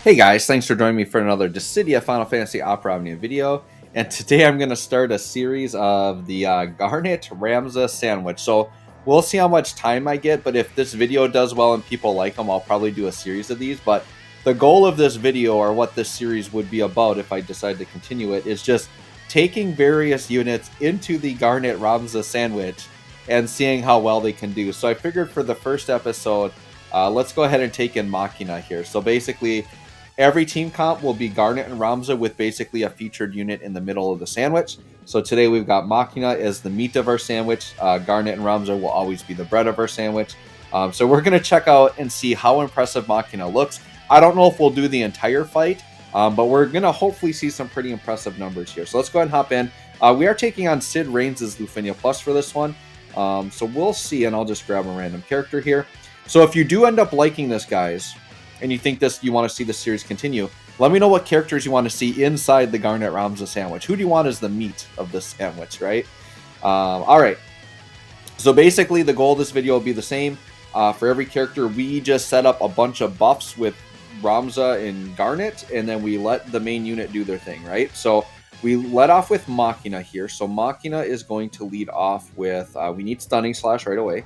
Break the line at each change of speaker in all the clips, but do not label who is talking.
Hey guys, thanks for joining me for another Dissidia Final Fantasy Opera Omnia video. And today I'm going to start a series of the Garnet-Ramza sandwich. So we'll see how much time I get, but if this video does well and people like them, I'll probably do a series of these. But the goal of this video, or what this series would be about if I decide to continue it, is just taking various units into the Garnet-Ramza sandwich and seeing how well they can do. So I figured for the first episode, let's go ahead and take in Machina here. So basically, every team comp will be Garnet and Ramza with basically a featured unit in the middle of the sandwich. So today we've got Machina as the meat of our sandwich. Garnet and Ramza will always be the bread of our sandwich. So we're going to check out and see how impressive Machina looks. I don't know if we'll do the entire fight, but we're going to hopefully see some pretty impressive numbers here. So let's go ahead and hop in. We are taking on Sid Reigns' Lufinia Plus for this one. So we'll see, and I'll just grab a random character here. So if you do end up liking this, guys, and you think you want to see the series continue, let me know what characters you want to see inside the Garnet-Ramza sandwich. Who do you want as the meat of this sandwich, right? All right. So basically, the goal of this video will be the same. For every character, we just set up a bunch of buffs with Ramza and Garnet, and then we let the main unit do their thing, right? So we let off with Machina here. So Machina is going to lead off with, we need Stunning Slash right away.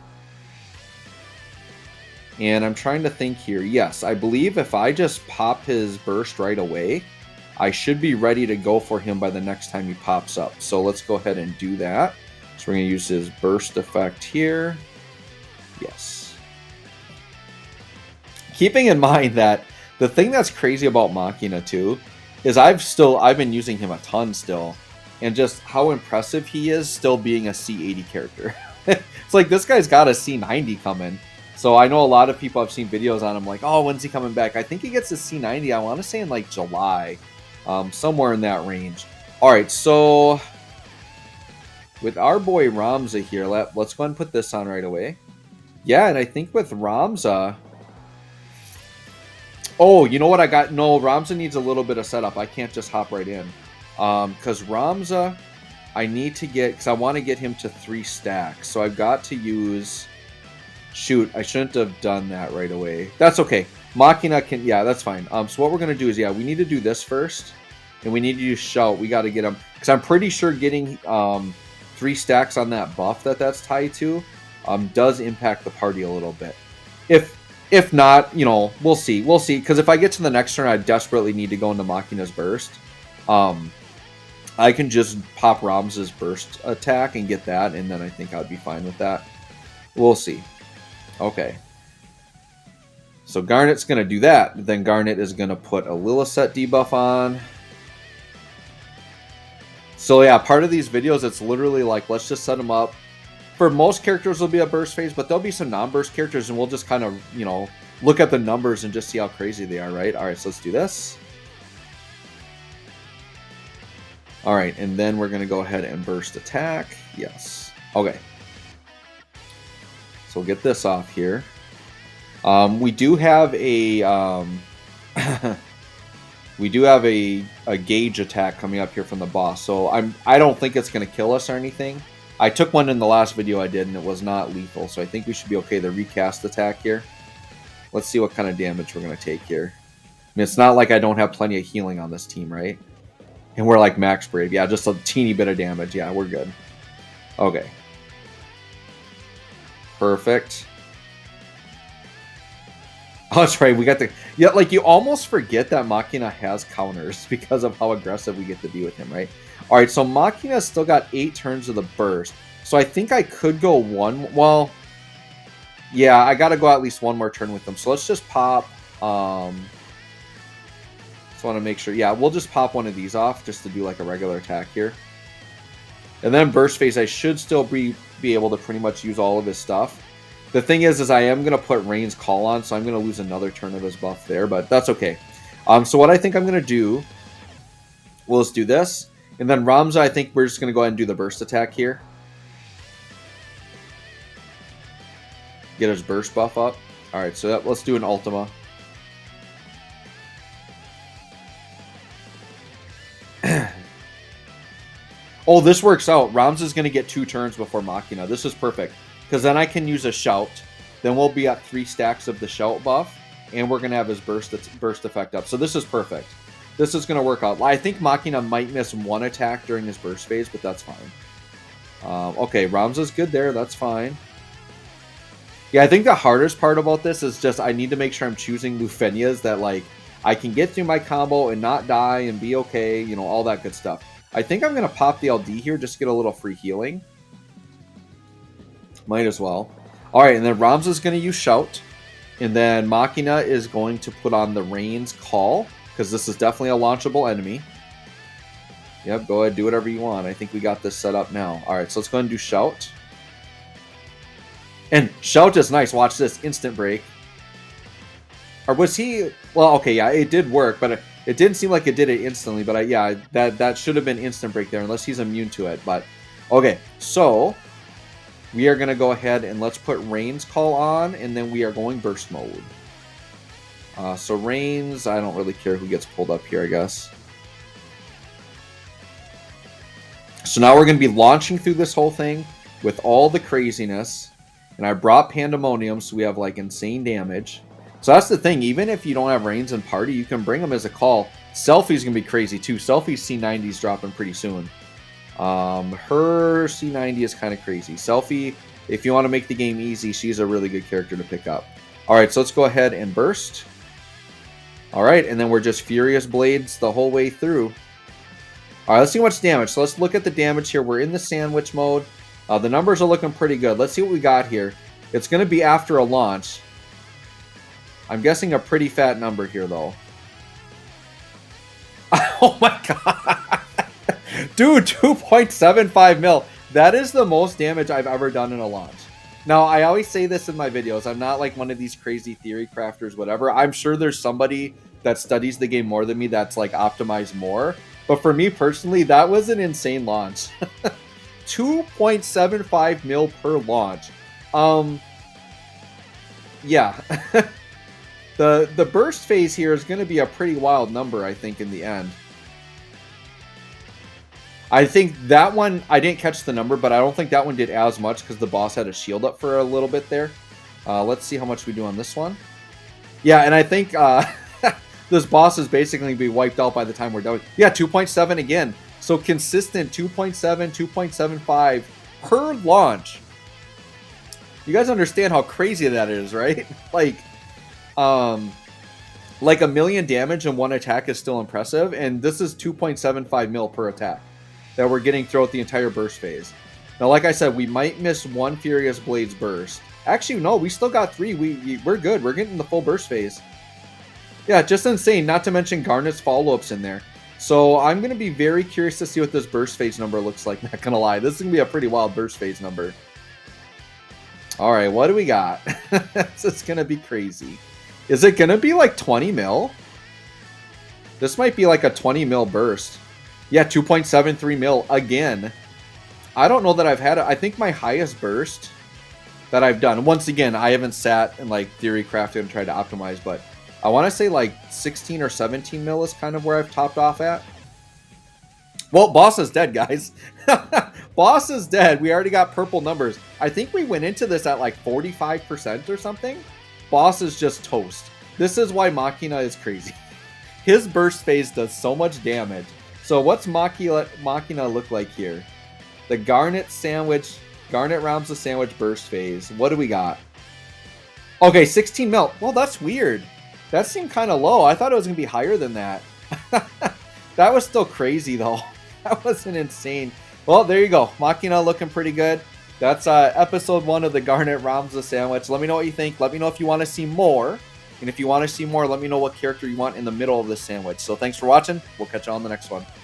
And I'm trying to think here. Yes, I believe if I just pop his burst right away, I should be ready to go for him by the next time he pops up. So let's go ahead and do that. So we're going to use his burst effect here. Yes. Keeping in mind that the thing that's crazy about Machina too is I've been using him a ton still, and just how impressive he is still being a C80 character. It's like this guy's got a C90 coming. So I know a lot of people have seen videos on him like, oh, when's he coming back? I think he gets a C90, I want to say in like July, somewhere in that range. All right, so with our boy Ramza here, let's go ahead and put this on right away. Yeah, and I think with Ramza, oh, you know what I got? No, Ramza needs a little bit of setup. I can't just hop right in. Because Ramza, I need to get, because I want to get him to 3 stacks. So I've got to use... Shoot, I shouldn't have done that right away. That's okay. Machina can... Yeah, that's fine. So what we're going to do is, yeah, we need to do this first. And we need to use Shout. We got to get him... Because I'm pretty sure getting 3 stacks on that buff that's tied to does impact the party a little bit. If not, you know, we'll see. We'll see. Because if I get to the next turn, I desperately need to go into Machina's burst. I can just pop Ramza's burst attack and get that. And then I think I'd be fine with that. We'll see. Okay. So Garnet's going to do that. Then Garnet is going to put a Lilith debuff on. So yeah, part of these videos, it's literally like, let's just set them up. For most characters, there'll be a burst phase, but there'll be some non-burst characters, and we'll just kind of, you know, look at the numbers and just see how crazy they are, right? All right, so let's do this. All right, and then we're going to go ahead and burst attack. Yes. Okay. So we'll get this off here. We do have a a gauge attack coming up here from the boss. So I don't think it's going to kill us or anything. I took one in the last video I did, and it was not lethal. So I think we should be okay. The recast attack here. Let's see what kind of damage we're going to take here. I mean, it's not like I don't have plenty of healing on this team, right? And we're like max brave. Yeah, just a teeny bit of damage. Yeah, we're good. Okay. Perfect. Oh, that's right. We got the... Yeah, like, you almost forget that Machina has counters because of how aggressive we get to be with him, right? All right, so Machina's still got 8 turns of the burst. So I think I could go one... Well, yeah, I got to go at least one more turn with him. So let's just pop... Just want to make sure... Yeah, we'll just pop one of these off just to do, like, a regular attack here. And then burst phase, I should still be able to pretty much use all of his stuff. The thing is I am going to put Rain's Call on, so I'm going to lose another turn of his buff there, but that's okay. So what I think I'm going to do, we'll just do this. And then Ramza, I think we're just going to go ahead and do the burst attack here. Get his burst buff up. All right, so let's do an Ultima. Oh, this works out. Ramza's going to get 2 turns before Machina. This is perfect. Because then I can use a Shout. Then we'll be at 3 stacks of the Shout buff. and we're going to have his burst effect up. So this is perfect. This is going to work out. I think Machina might miss one attack during his burst phase, but that's fine. Okay, Ramza's good there. That's fine. Yeah, I think the hardest part about this is just I need to make sure I'm choosing Lufenias that, like, I can get through my combo and not die and be okay, you know, all that good stuff. I think I'm going to pop the LD here just to get a little free healing. Might as well. All right, and then Ramza's going to use Shout. And then Machina is going to put on the Rain's Call, because this is definitely a launchable enemy. Yep, go ahead, do whatever you want. I think we got this set up now. All right, so let's go ahead and do Shout. And Shout is nice. Watch this. Instant break. Or was he... Well, okay, yeah, it did work, but it didn't seem like it did it instantly. But yeah, that should have been instant break there, unless he's immune to it. But, okay, so we are going to go ahead and let's put Rain's Call on, and then we are going burst mode. So Rain's, I don't really care who gets pulled up here, I guess. So now we're going to be launching through this whole thing with all the craziness. And I brought Pandemonium, so we have, like, insane damage. So that's the thing. Even if you don't have Rains in party, you can bring them as a call. Selfie's going to be crazy, too. Selfie's C90's dropping pretty soon. Her C90 is kind of crazy. Selfie, if you want to make the game easy, she's a really good character to pick up. All right, so let's go ahead and burst. All right, and then we're just Furious Blades the whole way through. All right, let's see what's damage. So let's look at the damage here. We're in the sandwich mode. The numbers are looking pretty good. Let's see what we got here. It's going to be after a launch. I'm guessing a pretty fat number here, though. Oh my god. Dude, 2.75 mil. That is the most damage I've ever done in a launch. Now, I always say this in my videos. I'm not like one of these crazy theory crafters, whatever. I'm sure there's somebody that studies the game more than me that's like optimized more. But for me personally, that was an insane launch. 2.75 mil per launch. Yeah. The burst phase here is going to be a pretty wild number, I think, in the end. I think that one, I didn't catch the number, but I don't think that one did as much because the boss had a shield up for a little bit there. Let's see how much we do on this one. Yeah, and I think this boss is basically going to be wiped out by the time we're done. Yeah, 2.7 again. So consistent 2.7, 2.75 per launch. You guys understand how crazy that is, right? Like a million damage in one attack is still impressive, and this is 2.75 mil per attack that we're getting throughout the entire burst phase. Now, like I said, we might miss one Furious Blades burst. Actually, no, we still got 3. We're good. We're getting the full burst phase. Yeah, just insane. Not to mention Garnet's follow-ups in there. So I'm going to be very curious to see what this burst phase number looks like. Not going to lie. This is going to be a pretty wild burst phase number. All right, what do we got? This is going to be crazy. Is it going to be like 20 mil? This might be like a 20 mil burst. Yeah, 2.73 mil again. I don't know that I've had it. I think my highest burst that I've done, once again, I haven't sat and like theory crafted and tried to optimize, but I want to say like 16 or 17 mil is kind of where I've topped off at. Well, boss is dead, guys. Boss is dead. We already got purple numbers. I think we went into this at like 45% or something. Boss is just toast. This is why Machina is crazy. His burst phase does so much damage. So what's Machina look like here? The Garnet-Ramza sandwich burst phase. What do we got? Okay, 16 mil. Well, that's weird. That seemed kind of low. I thought it was going to be higher than that. That was still crazy, though. That wasn't insane. Well, there you go. Machina looking pretty good. That's episode 1 of the Garnet-Ramza sandwich. Let me know what you think. Let me know if you want to see more. And if you want to see more, let me know what character you want in the middle of this sandwich. So thanks for watching. We'll catch you on the next one.